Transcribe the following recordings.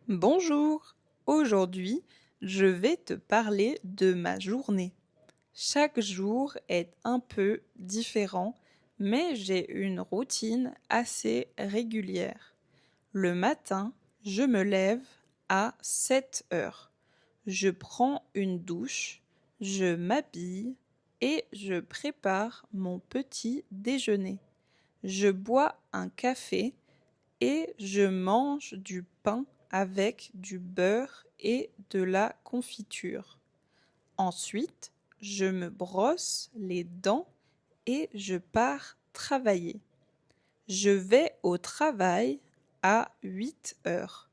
Bonjour, aujourd'hui je vais te parler de ma journée. Chaque jour est un peu différent, mais j'ai une routine assez régulière. Le matin, je me lève à 7 heures. Je prends une douche, je m'habille et je prépare mon petit déjeuner. Je bois un café et je mange du pain avec du beurre et de la confiture. Ensuite, je me brosse les dents et je pars travailler. Je vais au travail à 8 heures.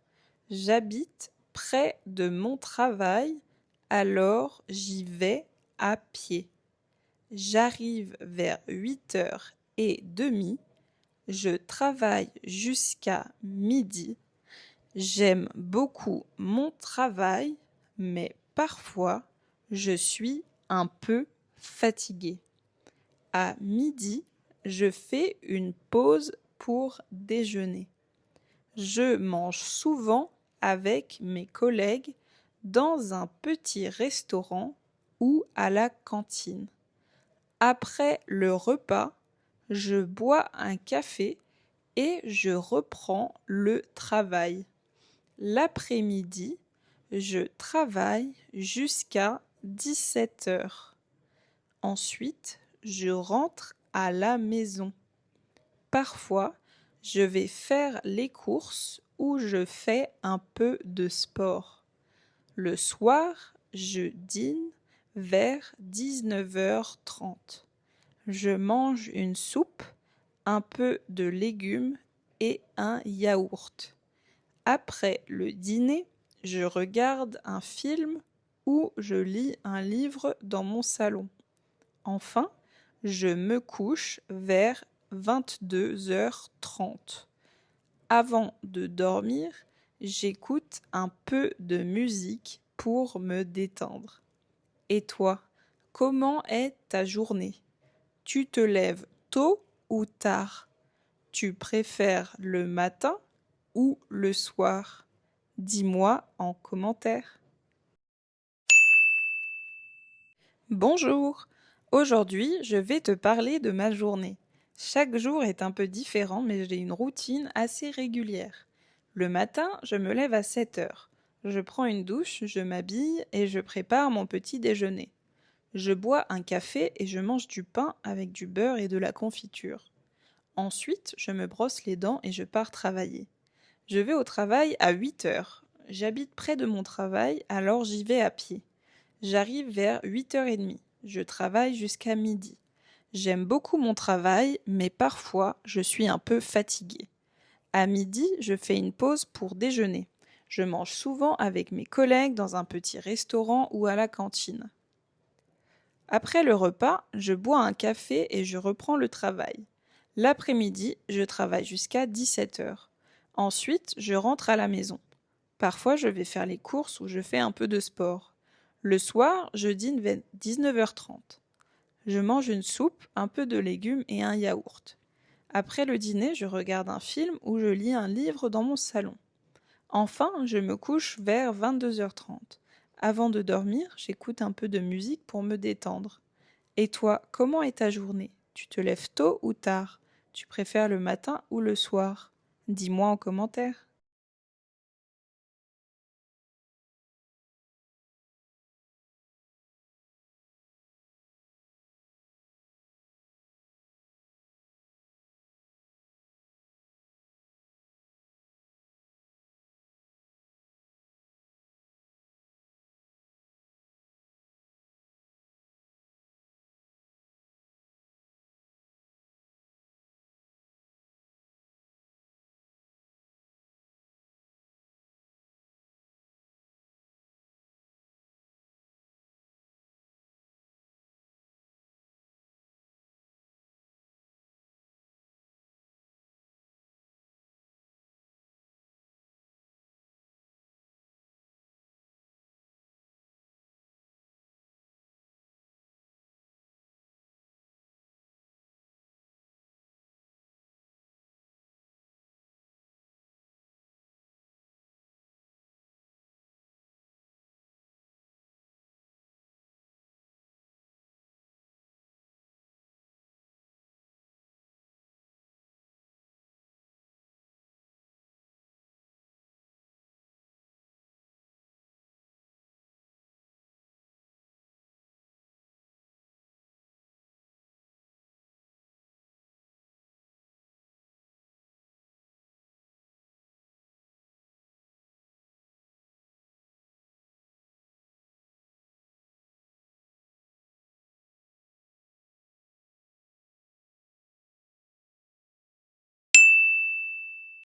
J'habite près de mon travail, alors j'y vais à pied. J'arrive vers 8h30. Je travaille jusqu'à midi. J'aime beaucoup mon travail, mais parfois je suis un peu fatiguée. À midi, je fais une pause pour déjeuner. Je mange souvent avec mes collègues dans un petit restaurant ou à la cantine. Après le repas, je bois un café et je reprends le travail. L'après-midi, je travaille jusqu'à 17 heures. Ensuite, je rentre à la maison. Parfois, je vais faire les courses ou je fais un peu de sport. Le soir, je dîne vers 19h30. Je mange une soupe, un peu de légumes et un yaourt. Après le dîner, je regarde un film ou je lis un livre dans mon salon. Enfin, je me couche vers 22h30. Avant de dormir, j'écoute un peu de musique pour me détendre. Et toi, comment est ta journée? Tu te lèves tôt ou tard? Tu préfères le matin ou le soir? Dis-moi en commentaire. Bonjour! Aujourd'hui, je vais te parler de ma journée. Chaque jour est un peu différent, mais j'ai une routine assez régulière. Le matin, je me lève à 7 heures. Je prends une douche, je m'habille et je prépare mon petit déjeuner. Je bois un café et je mange du pain avec du beurre et de la confiture. Ensuite, je me brosse les dents et je pars travailler. Je vais au travail à 8 heures. J'habite près de mon travail, alors j'y vais à pied. J'arrive vers 8h30. Je travaille jusqu'à midi. J'aime beaucoup mon travail, mais parfois je suis un peu fatiguée. À midi, je fais une pause pour déjeuner. Je mange souvent avec mes collègues dans un petit restaurant ou à la cantine. Après le repas, je bois un café et je reprends le travail. L'après-midi, je travaille jusqu'à 17 heures. Ensuite, je rentre à la maison. Parfois, je vais faire les courses ou je fais un peu de sport. Le soir, je dîne vers 19h30. Je mange une soupe, un peu de légumes et un yaourt. Après le dîner, je regarde un film ou je lis un livre dans mon salon. Enfin, je me couche vers 22h30. Avant de dormir, j'écoute un peu de musique pour me détendre. Et toi, comment est ta journée? Tu te lèves tôt ou tard? Tu préfères le matin ou le soir? Dis-moi en commentaire.